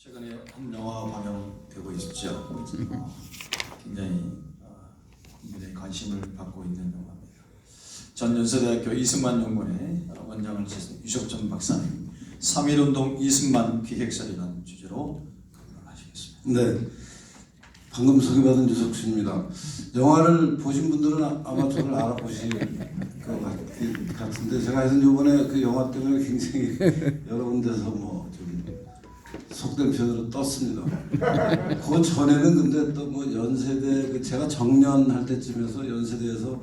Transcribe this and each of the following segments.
최근에 한 영화 방영되고 있죠. 굉장히 국민의 관심을 받고 있는 영화입니다. 전 연세대학교 이승만 연구원의 원장을 지신 유석천 박사님, 3.1운동 이승만 기획설이라는 주제로 하시겠습니다. 네, 방금 소개받은 유석춘입니다. 영화를 보신 분들은 아마 저를 알아보실 것 같은데, 제가 하여튼 이번에 그 영화 때문에 굉장히 여러 군데서 좀 속된 표현으로 떴습니다. 그 전에는 근데 또 연세대, 제가 정년할 때쯤에서 연세대에서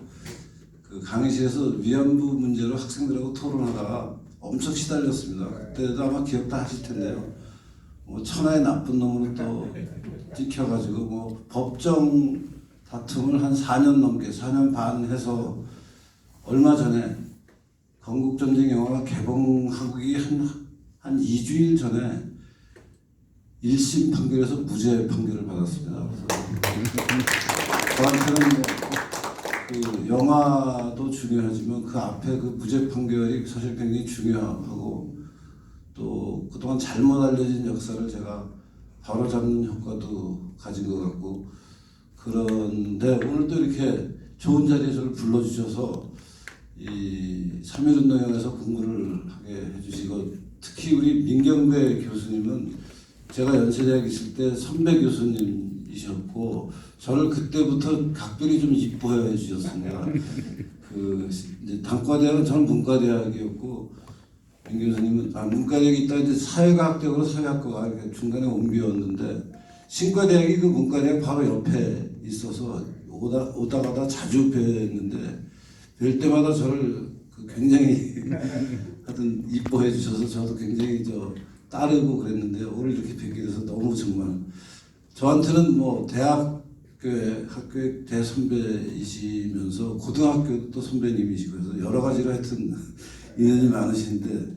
그 강의실에서 위안부 문제로 학생들하고 토론하다가 엄청 시달렸습니다. 그때도 아마 기억 다 하실 텐데요. 천하의 나쁜 놈으로 또 찍혀가지고 법정 다툼을 한 4년 넘게, 4년 반 해서 얼마 전에 건국전쟁 영화가 개봉하기 한 2주일 전에 1심 판결에서 무죄 판결을 받았습니다. 저한테는 그 영화도 중요하지만 그 앞에 그 무죄 판결이 사실 굉장히 중요하고, 또 그동안 잘못 알려진 역사를 제가 바로잡는 효과도 가진 것 같고, 그런데 오늘 또 이렇게 좋은 자리에 저를 불러주셔서 이 3.1운동에서 공부를 하게 해주시고, 특히 우리 민경배 교수님은 제가 연세대학에 있을 때 선배 교수님이셨고, 저를 그때부터 각별히 좀 이뻐해 주셨습니다. 그 이제 단과대학은 저는 문과대학이었고, 민 교수님은 문과대학에 있다 이제 사회과학대학으로 사회학과가 중간에 옮겨왔는데, 신과대학이 그 문과대학 바로 옆에 있어서 오다 가다 자주 뵀는데, 뵐 때마다 저를 굉장히 하여튼 이뻐해 주셔서 저도 굉장히 따르고 그랬는데, 오늘 이렇게 뵙게 돼서 너무 정말 저한테는 대학교의 학교의 대선배이시면서 고등학교도 선배님이시고 해서 여러 가지로 하여튼 인연이 많으신데,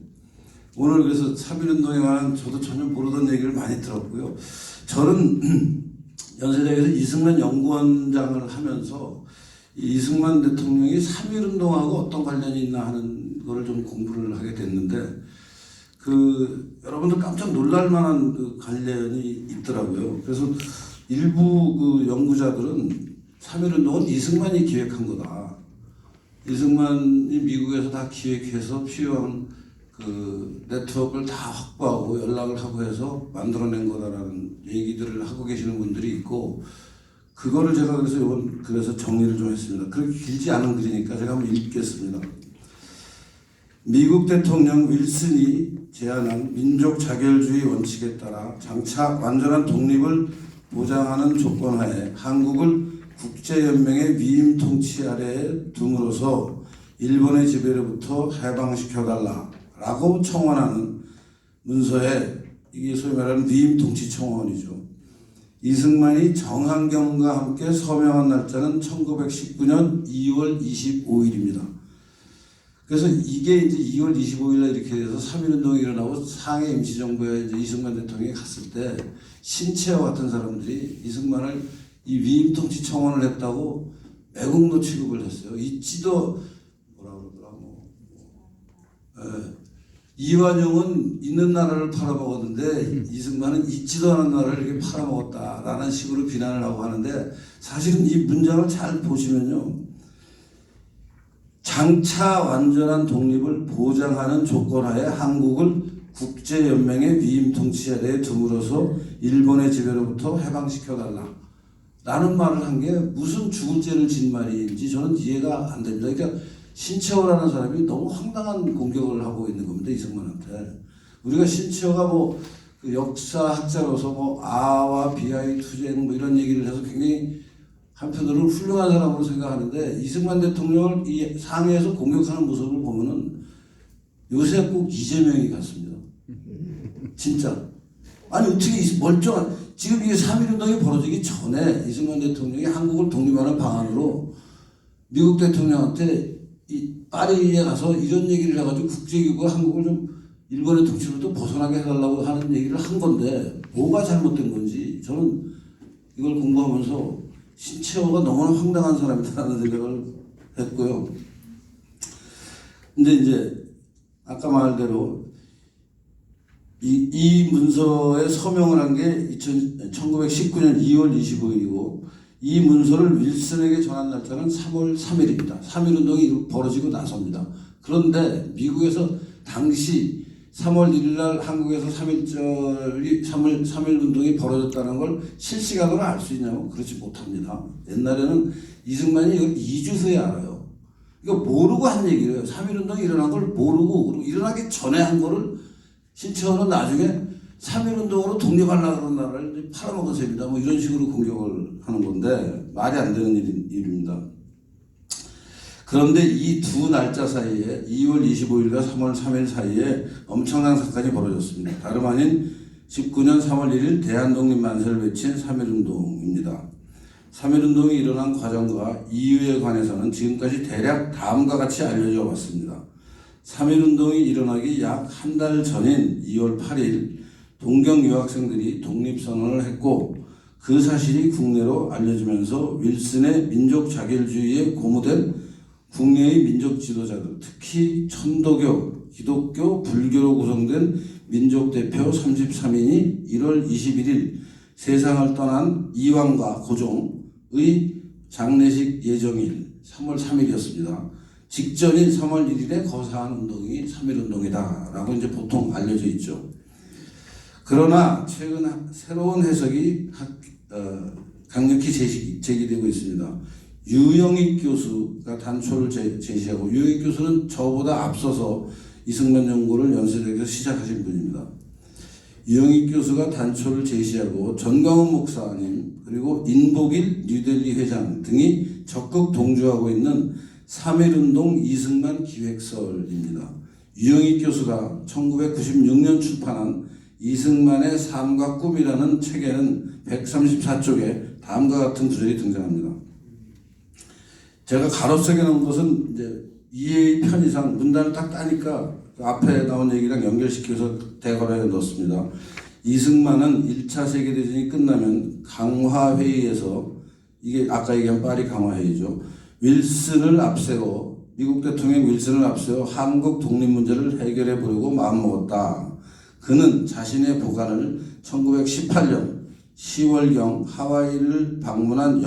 오늘 그래서 3.1운동에 관한 저도 전혀 모르던 얘기를 많이 들었고요. 저는 연세대에서 이승만 연구원장을 하면서 이승만 대통령이 3.1운동하고 어떤 관련이 있나 하는 거를 좀 공부를 하게 됐는데, 여러분들 깜짝 놀랄 만한 그 관련이 있더라고요. 그래서 일부 그 연구자들은 3.1운동은 이승만이 기획한 거다. 이승만이 미국에서 다 기획해서 필요한 그 네트워크를 다 확보하고 연락을 하고 해서 만들어낸 거다라는 얘기들을 하고 계시는 분들이 있고, 그거를 제가 그래서 정리를 좀 했습니다. 그렇게 길지 않은 글이니까 제가 한번 읽겠습니다. 미국 대통령 윌슨이 제안한 민족 자결주의 원칙에 따라 장차 완전한 독립을 보장하는 조건하에 한국을 국제연맹의 위임 통치 아래에 둠으로써 일본의 지배로부터 해방시켜달라라고 청원하는 문서에, 이게 소위 말하는 위임 통치 청원이죠. 이승만이 정한경과 함께 서명한 날짜는 1919년 2월 25일입니다. 그래서 이게 이제 2월 25일에 이렇게 돼서 3.1운동이 일어나고 상해 임시정부에 이제 이승만 대통령이 갔을 때 신채와 같은 사람들이 이승만을 이 위임통치 청원을 했다고 매국노 취급을 했어요. 있지도 이완용은 있는 나라를 팔아먹었는데 이승만은 있지도 않은 나라를 이렇게 팔아먹었다라는 식으로 비난을 하고 하는데, 사실은 이 문장을 잘 보시면요, 장차 완전한 독립을 보장하는 조건하에 한국을 국제연맹의 위임 통치 아래에 둠으로써 일본의 지배로부터 해방시켜달라 라는 말을 한 게 무슨 죽을 죄를 진 말인지 저는 이해가 안 됩니다. 그러니까 신채호라는 사람이 너무 황당한 공격을 하고 있는 겁니다, 이승만한테. 우리가 신채호가 그 역사학자로서 아와 비하의 투쟁 이런 얘기를 해서 굉장히 한편으로는 훌륭한 사람으로 생각하는데, 이승만 대통령을 이 상해에서 공격하는 모습을 보면은 요새 꼭 이재명이 같습니다. 진짜. 아니 어떻게 멀쩡한, 지금 이게 3.1운동이 벌어지기 전에 이승만 대통령이 한국을 독립하는 방안으로 미국 대통령한테 이 파리에 가서 이런 얘기를 해가지고 국제기구가 한국을 좀 일본의 통치로부터 벗어나게 해달라고 하는 얘기를 한 건데, 뭐가 잘못된 건지 저는 이걸 공부하면서 신채호가 너무나 황당한 사람이라는 생각을 했고요. 근데 이제 아까 말대로 이 문서에 서명을 한 게 1919년 2월 25일이고 이 문서를 윌슨에게 전한 날짜는 3월 3일입니다. 3.1운동이 벌어지고 나서입니다. 그런데 미국에서 당시 3월 1일 날 한국에서 3.1운동이 벌어졌다는 걸 실시간으로 알 수 있냐고 그렇지 못합니다. 옛날에는 이승만이 이걸 2주 후에 알아요. 이거 모르고 한 얘기예요. 3.1운동이 일어난 걸 모르고 일어나기 전에 한 거를 신채호는 나중에 3.1운동으로 독립하려고 그런 나라를 팔아먹은 셈이다. 뭐 이런 식으로 공격을 하는 건데 말이 안 되는 일입니다. 그런데 이 두 날짜 사이에 2월 25일과 3월 3일 사이에 엄청난 사건이 벌어졌습니다. 다름 아닌 19년 3월 1일 대한독립 만세를 외친 3.1운동입니다. 3.1운동이 일어난 과정과 이유에 관해서는 지금까지 대략 다음과 같이 알려져 왔습니다. 3.1운동이 일어나기 약 한 달 전인 2월 8일 동경 유학생들이 독립선언을 했고 그 사실이 국내로 알려지면서 윌슨의 민족 자결주의에 고무된 국내의 민족 지도자들, 특히 천도교, 기독교, 불교로 구성된 민족 대표 33인이 1월 21일 세상을 떠난 이황과 고종의 장례식 예정일 3월 3일이었습니다. 직전인 3월 1일에 거사한 운동이 3.1운동이다라고 이제 보통 알려져 있죠. 그러나 최근 새로운 해석이 강력히 제기되고 있습니다. 유영익 교수가 단초를 제시하고 유영익 교수는 저보다 앞서서 이승만 연구를 연세대에서 시작하신 분입니다. 유영익 교수가 단초를 제시하고 전광훈 목사님 그리고 인복일 뉴델리 회장 등이 적극 동조하고 있는 3.1운동 이승만 기획설입니다. 유영익 교수가 1996년 출판한 이승만의 삶과 꿈이라는 책에는 134쪽에 다음과 같은 구절이 등장합니다. 제가 가로 새겨놓은 것은 이제 이해의 편의상 문단을 딱 따니까 그 앞에 나온 얘기랑 연결시켜서 대괄호에 넣었습니다. 이승만은 1차 세계대전이 끝나면 강화회의에서 이게 아까 얘기한 파리 강화회의죠. 윌슨을 앞세워 미국 대통령 윌슨을 앞세워 한국 독립 문제를 해결해 보려고 마음먹었다. 그는 자신의 보관을 1918년 10월경 하와이를 방문한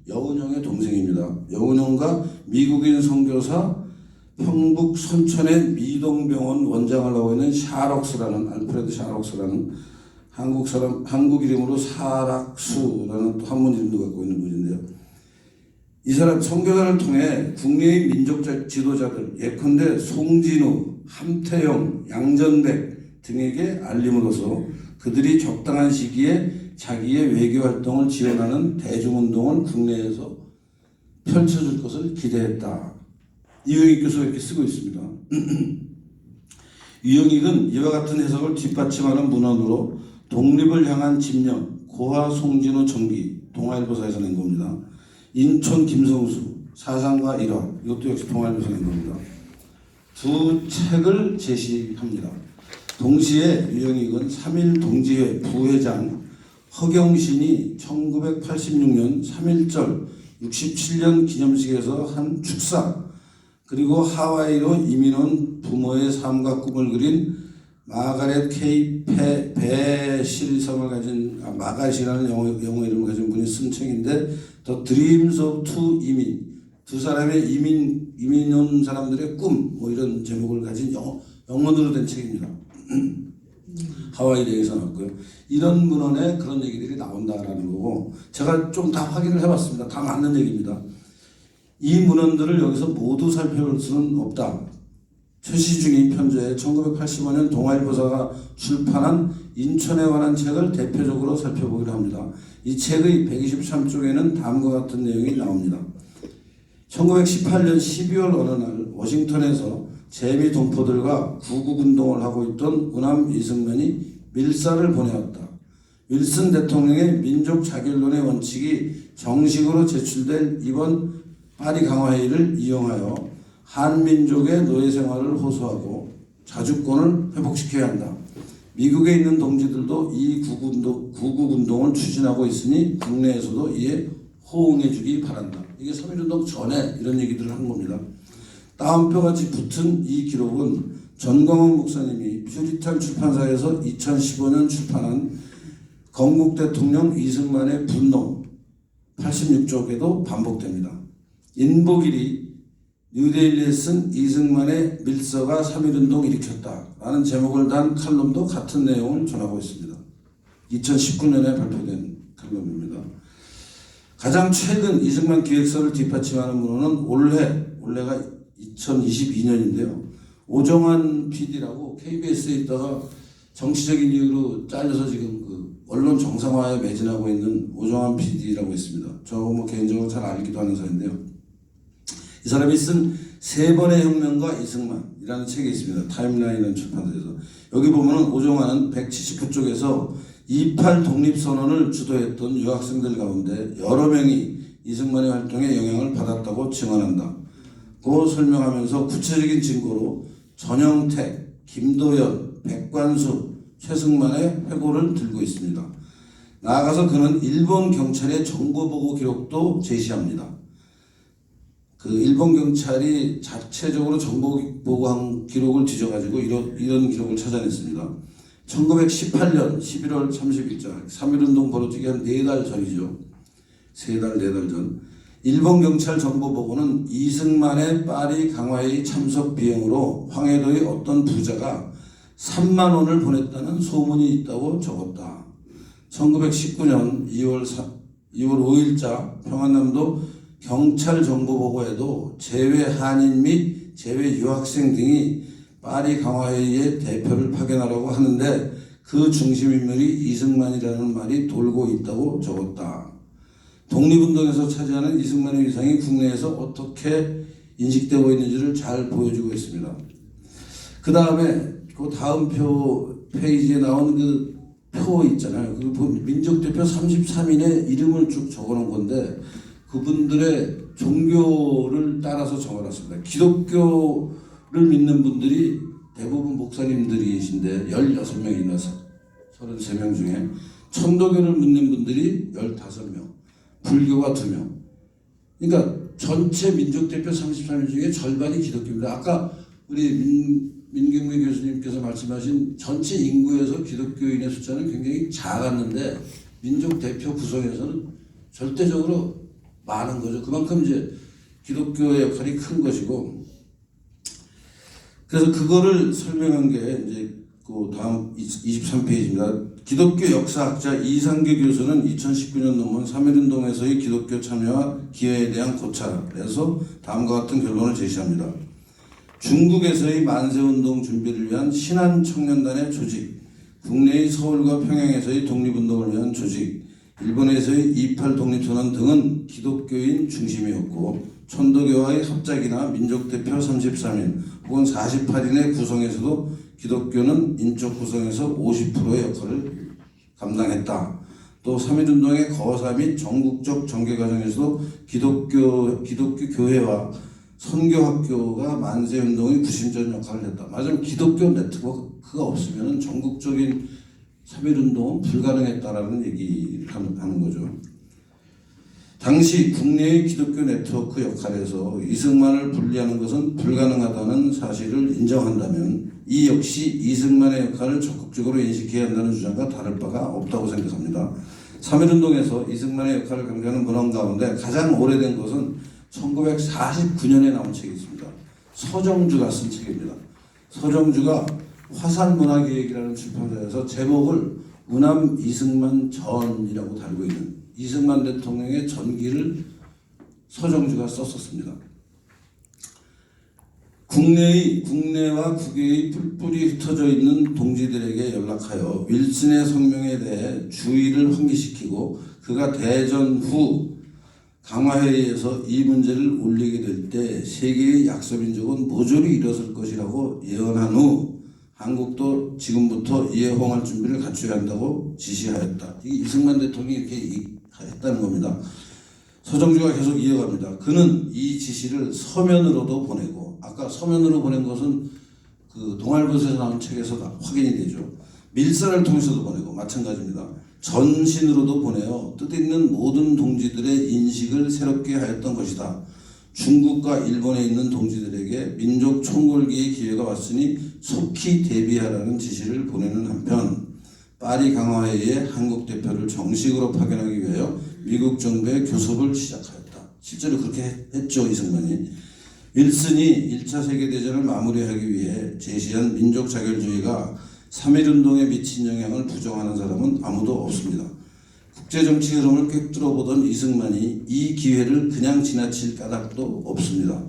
여운형의 동생입니다. 여운형과 미국인 선교사 평북 선천의 미동병원 원장을 하고 있는 알프레드 샤록스라는 한국 이름으로 사락수라는 또 한문 이름도 갖고 있는 분인데요. 이 사람 선교사를 통해 국내의 민족 지도자들 예컨대 송진우, 함태영, 양전백 등에게 알림으로써 그들이 적당한 시기에 자기의 외교활동을 지원하는 대중운동을 국내에서 펼쳐줄 것을 기대했다. 이영익 교수가 이렇게 쓰고 있습니다. 이영익은 이와 같은 해석을 뒷받침하는 문헌으로 독립을 향한 집념, 고화 송진호 정기, 동아일보사에서 낸 겁니다. 인촌 김성수, 사상과 일화, 이것도 역시 동아일보사에서 낸 겁니다. 두 책을 제시합니다. 동시에 이영익은 3.1 동지회 부회장 허경신이 1986년 3.1절 67년 기념식에서 한 축사 그리고 하와이로 이민온 부모의 삶과 꿈을 그린 마가렛 K. 배실성을 가진 마가렛이라는 영어 이름을 가진 분이 쓴 책인데 The Dreams of Two 이민 두 사람의 이민 온 사람들의 꿈 뭐 이런 제목을 가진 영어로 된 책입니다. 하와이 대해서 나왔고요. 이런 문헌에 그런 얘기들이 나온다라는 거고 제가 좀 다 확인을 해봤습니다. 다 맞는 얘기입니다. 이 문헌들을 여기서 모두 살펴볼 수는 없다. 최시중이 편제에 1985년 동아일보사가 출판한 인천에 관한 책을 대표적으로 살펴보기로 합니다. 이 책의 123쪽에는 다음과 같은 내용이 나옵니다. 1918년 12월 어느 날 워싱턴에서 재미 동포들과 구국운동을 하고 있던 우남 이승만이 밀사를 보내었다. 윌슨 대통령의 민족 자결론의 원칙이 정식으로 제출된 이번 파리 강화회의를 이용하여 한민족의 노예 생활을 호소하고 자주권을 회복시켜야 한다. 미국에 있는 동지들도 이 구국운동을 추진하고 있으니 국내에서도 이에 호응해주기 바란다. 이게 3.1운동 전에 이런 얘기들을 한 겁니다. 따옴표같이 붙은 이 기록은 전광훈 목사님이 퓨리탄 출판사에서 2015년 출판한 건국 대통령 이승만의 분노 86쪽에도 반복됩니다. 인복일이 뉴데일리에 쓴 이승만의 밀서가 3.1운동 일으켰다라는 제목을 단 칼럼도 같은 내용을 전하고 있습니다. 2019년에 발표된 칼럼입니다. 가장 최근 이승만 기획서를 뒷받침하는 문헌은 올해가 2022년인데요. 오정환 PD라고 KBS에 있다가 정치적인 이유로 잘려서 지금 그 언론 정상화에 매진하고 있는 오정환 PD라고 있습니다. 저 뭐 개인적으로 잘 알기도 하는 사람인데요. 이 사람이 쓴 세 번의 혁명과 이승만이라는 책이 있습니다. 타임라인은 출판사에서. 여기 보면은 오정환은 179쪽에서 28 독립선언을 주도했던 유학생들 가운데 여러 명이 이승만의 활동에 영향을 받았다고 증언한다고 설명하면서 구체적인 증거로 전영택, 김도연, 백관수, 최승만의 회고를 들고 있습니다. 나아가서 그는 일본 경찰의 정보보고 기록도 제시합니다. 그 일본 경찰이 자체적으로 정보보고한 기록을 뒤져가지고 이런 기록을 찾아냈습니다. 1918년 11월 30일자 3.1운동 벌어지기 한 4달 전이죠. 3달, 4달 전. 일본 경찰 정보보고는 이승만의 파리 강화회의 참석 비용으로 황해도의 어떤 부자가 3만 원을 보냈다는 소문이 있다고 적었다. 1919년 2월 5일자 평안남도 경찰 정보보고에도 재외 한인 및 재외 유학생 등이 파리 강화회의의 대표를 파견하라고 하는데 그 중심인물이 이승만이라는 말이 돌고 있다고 적었다. 독립운동에서 차지하는 이승만의 위상이 국내에서 어떻게 인식되고 있는지를 잘 보여주고 있습니다. 그 다음에 그 다음 페이지에 나온 그 표 있잖아요. 그 민족대표 33인의 이름을 쭉 적어놓은 건데 그분들의 종교를 따라서 적어놨습니다. 기독교를 믿는 분들이 대부분 목사님들이신데 16명이나 33명 중에 천도교를 믿는 분들이 15명, 불교가 2명. 그러니까 전체 민족대표 33인 중에 절반이 기독교입니다. 아까 우리 민경미 교수님께서 말씀하신 전체 인구에서 기독교인의 숫자는 굉장히 작았는데 민족대표 구성에서는 절대적으로 많은 거죠. 그만큼 이제 기독교의 역할이 큰 것이고, 그래서 그거를 설명한 게 이제 그 다음 23페이지입니다. 기독교 역사학자 이상계 교수는 2019년 논문 3.1운동에서의 기독교 참여와 기여에 대한 고찰에서 다음과 같은 결론을 제시합니다. 중국에서의 만세운동 준비를 위한 신한청년단의 조직, 국내의 서울과 평양에서의 독립운동을 위한 조직, 일본에서의 28 독립선언 등은 기독교인 중심이었고 천도교와의 합작이나 민족대표 33인 혹은 48인의 구성에서도 기독교는 인적 구성에서 50%의 역할을 감당했다. 또 3.1운동의 거사 및 전국적 전개 과정에서도 기독교 교회와 선교학교가 만세운동의 구심전 역할을 했다. 맞으면 기독교 네트워크가 없으면 전국적인 3.1운동은 불가능했다라는 얘기를 하는 거죠. 당시 국내의 기독교 네트워크 역할에서 이승만을 분리하는 것은 불가능하다는 사실을 인정한다면 이 역시 이승만의 역할을 적극적으로 인식해야 한다는 주장과 다를 바가 없다고 생각합니다. 3.1운동에서 이승만의 역할을 강조하는 문헌 가운데 가장 오래된 것은 1949년에 나온 책이 있습니다. 서정주가 쓴 책입니다. 서정주가 화산문화기획이라는 출판사에서 제목을 우남 이승만 전이라고 달고 있는 이승만 대통령의 전기를 서정주가 썼었습니다. 국내와 국외의 뿔뿔이 흩어져 있는 동지들에게 연락하여 윌슨의 성명에 대해 주의를 환기시키고 그가 대전 후 강화회의에서 이 문제를 올리게 될 때 세계의 약소민족은 모조리 일어설 것이라고 예언한 후 한국도 지금부터 이에 호응할 준비를 갖춰야 한다고 지시하였다. 이승만 대통령이 이렇게 했다는 겁니다. 서정주가 계속 이어갑니다. 그는 이 지시를 서면으로도 보내고, 아까 서면으로 보낸 것은 그 동아일보에서 나온 책에서 확인이 되죠. 밀사를 통해서도 보내고 마찬가지입니다. 전신으로도 보내어 뜻있는 모든 동지들의 인식을 새롭게 하였던 것이다. 중국과 일본에 있는 동지들에게 민족 총궐기의 기회가 왔으니 속히 대비하라는 지시를 보내는 한편 파리 강화회의에 한국 대표를 정식으로 파견하기 위하여 미국 정부의 교섭을 시작하였다. 실제로 그렇게 했죠, 이승만이. 윌슨이 1차 세계대전을 마무리하기 위해 제시한 민족 자결주의가 3.1운동에 미친 영향을 부정하는 사람은 아무도 없습니다. 국제정치 흐름을 꿰뚫어보던 이승만이 이 기회를 그냥 지나칠 까닭도 없습니다.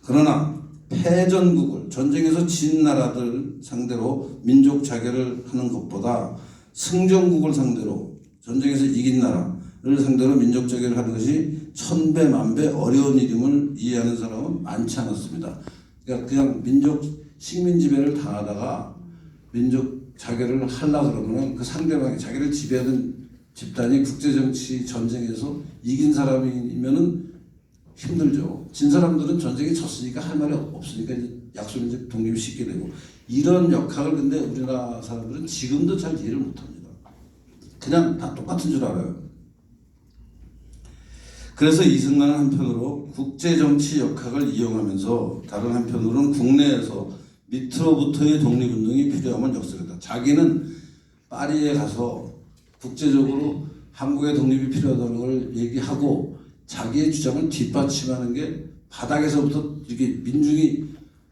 그러나 패전국을, 전쟁에서 진 나라들 상대로 민족 자결을 하는 것보다 승전국을 상대로, 전쟁에서 이긴 나라를 상대로 민족 자결을 하는 것이 천배 만배 어려운 일임을 이해하는 사람은 많지 않았습니다. 그러니까 그냥 민족 식민 지배를 당하다가 민족 자결을 하려고 그러면 그 상대방이, 자기를 지배하는 집단이 국제정치 전쟁에서 이긴 사람이면은 힘들죠. 진 사람들은 전쟁에 졌으니까 할 말이 없으니까 이제 약속인지 독립이 쉽게 되고, 이런 역학을 근데 우리나라 사람들은 지금도 잘 이해를 못합니다. 그냥 다 똑같은 줄 알아요. 그래서 이승만은 한편으로 국제정치 역학을 이용하면서 다른 한편으로는 국내에서 밑으로부터의 독립운동이 필요함을 역설했다. 자기는 파리에 가서 국제적으로 한국의 독립이 필요하다는 걸 얘기하고 자기의 주장을 뒷받침하는 게 바닥에서부터 이렇게 민중이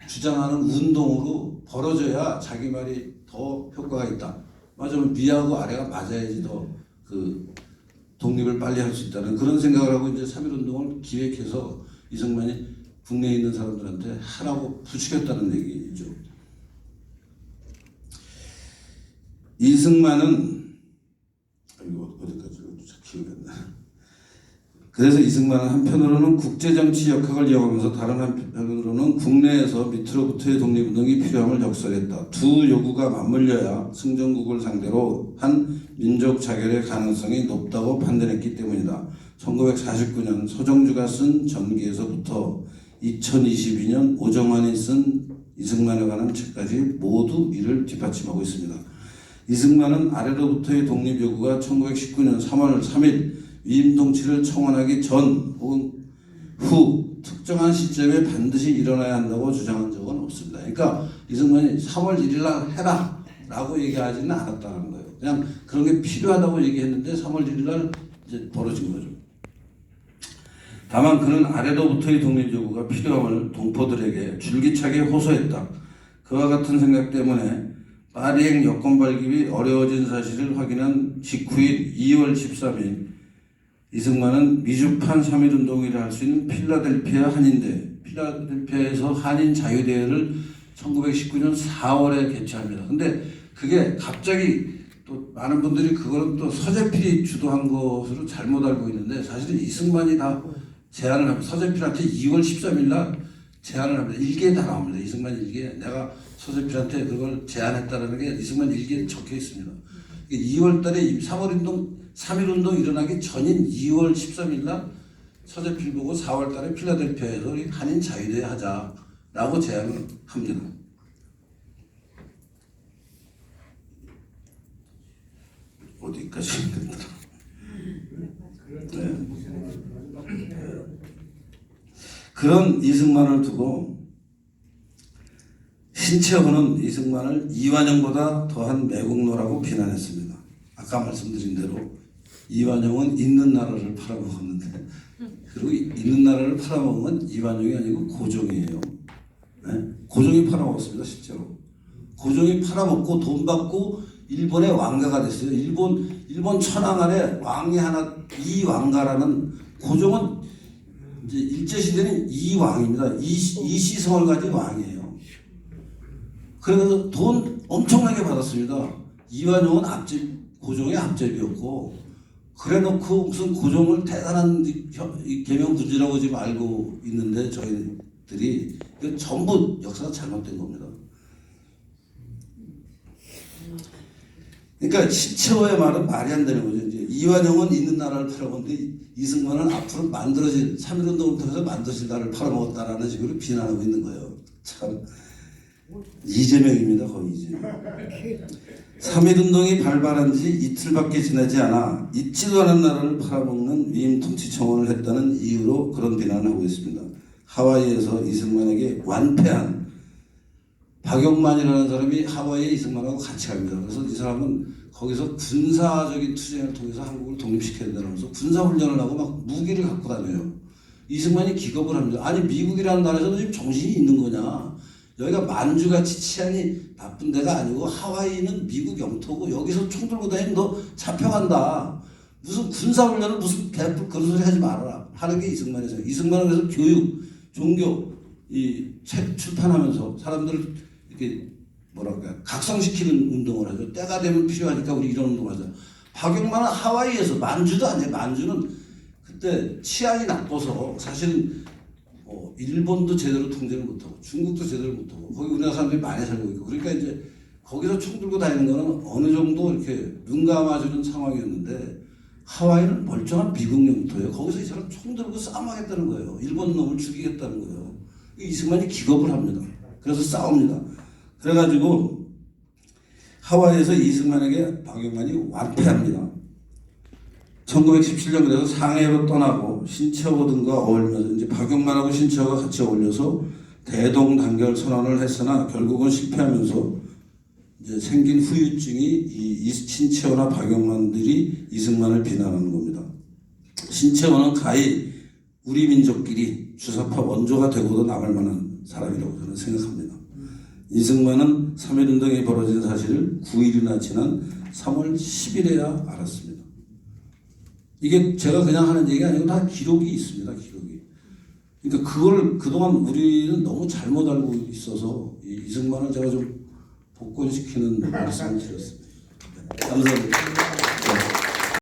주장하는 운동으로 벌어져야 자기 말이 더 효과가 있다. 맞으면 위하고 아래가 맞아야지 더 그 독립을 빨리 할 수 있다는 그런 생각을 하고 이제 3.1운동을 기획해서 이승만이 국내에 있는 사람들한테 하라고 부추겼다는 얘기죠. 이승만은 이거 어디까지 기억이 안 나. 그래서 이승만은 한편으로는 국제정치 역학을 이용하면서 다른 한편으로는 국내에서 밑으로부터의 독립운동이 필요함을 역설했다. 두 요구가 맞물려야 승전국을 상대로 한 민족 자결의 가능성이 높다고 판단했기 때문이다. 1949년 서정주가 쓴 전기에서부터 2022년 오정환이 쓴 이승만에 관한 책까지 모두 이를 뒷받침하고 있습니다. 이승만은 아래로부터의 독립 요구가 1919년 3월 3일 위임 통치를 청원하기 전 혹은 후 특정한 시점에 반드시 일어나야 한다고 주장한 적은 없습니다. 그러니까 이승만이 3월 1일 날 해라 라고 얘기하지는 않았다는 거예요. 그냥 그런 게 필요하다고 얘기했는데 3월 1일 날 이제 벌어진 거죠. 다만 그는 아래로부터의 독립 요구가 필요함을 동포들에게 줄기차게 호소했다. 그와 같은 생각 때문에 파리행 여권 발급이 어려워진 사실을 확인한 직후인 2월 13일 이승만은 미주판 3.1운동이라 할 수 있는 필라델피아 한인대, 필라델피아에서 한인 자유대회를 1919년 4월에 개최합니다. 근데 그게 갑자기 또 많은 분들이 그거는 또 서재필이 주도한 것으로 잘못 알고 있는데 사실은 이승만이 다 제안을 합니다. 서재필한테 2월 13일 날 제안을 합니다. 일기에 다 나옵니다. 이승만 일기에 내가 서재필한테 그걸 제안했다는 게 이승만 일기에 적혀 있습니다. 2월 달에 3.1운동 일어나기 전인 2월 13일 날 서재필 보고 4월 달에 필라델피아에서 한인 자유대회 하자라고 제안을 합니다. 어디까지 했더라? 네. 그런 이승만을 두고 신채호는 이승만을 이완용보다 더한 매국노라고 비난했습니다. 아까 말씀드린 대로 이완용은 있는 나라를 팔아먹었는데, 그리고 있는 나라를 팔아먹은 건 이완용이 아니고 고종이에요. 네? 고종이 팔아먹었습니다. 실제로 고종이 팔아먹고 돈 받고 일본의 왕가가 됐어요. 일본 천황 안에 왕이 하나, 이왕가라는, 고종은 이제 일제시대는 이왕입니다. 이시성을 가진 왕이에요. 그래서 돈 엄청나게 받았습니다. 이완용은 고종의 앞제비였고, 그래 놓고 무슨 고종을 대단한 계명군주라고 지금 알고 있는데 저희들이 이거 전부 역사가 잘못된 겁니다. 그러니까 신채호의 말은 말이 안 되는 거죠. 이제 이완용은 있는 나라를 팔아먹는데 이승만은 앞으로 3.1운동을 통해서 만들어질 나라를 팔아먹었다라는 식으로 비난하고 있는 거예요. 참 이재명입니다. 거의 이재명. 3.1운동이 발발한 지 이틀밖에 지나지 않아 있지도 않은 나라를 팔아먹는 위임 통치 청원을 했다는 이유로 그런 비난을 하고 있습니다. 하와이에서 이승만에게 완패한 박용만이라는 사람이 하와이에 이승만하고 같이 갑니다. 그래서 이 사람은 거기서 군사적인 투쟁을 통해서 한국을 독립시켜야 된다면서 군사훈련을 하고 막 무기를 갖고 다녀요. 이승만이 기겁을 합니다. 아니 미국이라는 나라에서는 지금 정신이 있는 거냐. 여기가 만주같이 치안이 나쁜 데가 아니고 하와이는 미국 영토고 여기서 총 들고 다니면 너 잡혀간다. 무슨 군사훈련을 무슨 개뿔 그런 소리 하지 말아라. 하는 게 이승만이죠. 이승만은 그래서 교육, 종교, 이 책 출판하면서 사람들을 이렇게 뭐랄까 각성시키는 운동을 하죠. 때가 되면 필요하니까 우리 이런 운동을 하자. 박용만은 하와이에서 만주도 아니에요. 만주는 그때 치안이 나빠서 사실은 일본도 제대로 통제를 못하고 중국도 제대로 못하고 거기 우리나라 사람들이 많이 살고 있고 그러니까 이제 거기서 총 들고 다니는 거는 어느 정도 이렇게 눈 감아주는 상황이었는데 하와이는 멀쩡한 미국 영토예요. 거기서 이 사람 총 들고 싸움하겠다는 거예요. 일본 놈을 죽이겠다는 거예요. 이승만이 기겁을 합니다. 그래서 싸웁니다. 그래가지고 하와이에서 이승만에게 박용만이 완패합니다. 1917년 그래서 상해로 떠나고 신채호 등과 어울리면서 이제 박용만하고 신채호가 같이 어울려서 대동단결 선언을 했으나 결국은 실패하면서 이제 생긴 후유증이 이 신채호나 박용만들이 이승만을 비난하는 겁니다. 신채호는 가히 우리 민족끼리 주사파 원조가 되고도 남을 만한 사람이라고 저는 생각합니다. 이승만은 3.1운동이 벌어진 사실을 9일이나 지난 3월 10일에야 알았습니다. 이게 제가 그냥 하는 얘기가 아니고 다 기록이 있습니다. 기록이. 그러니까 그걸 그동안 우리는 너무 잘못 알고 있어서 이승만을 제가 좀 복권시키는 말씀을 드렸습니다. 감사합니다.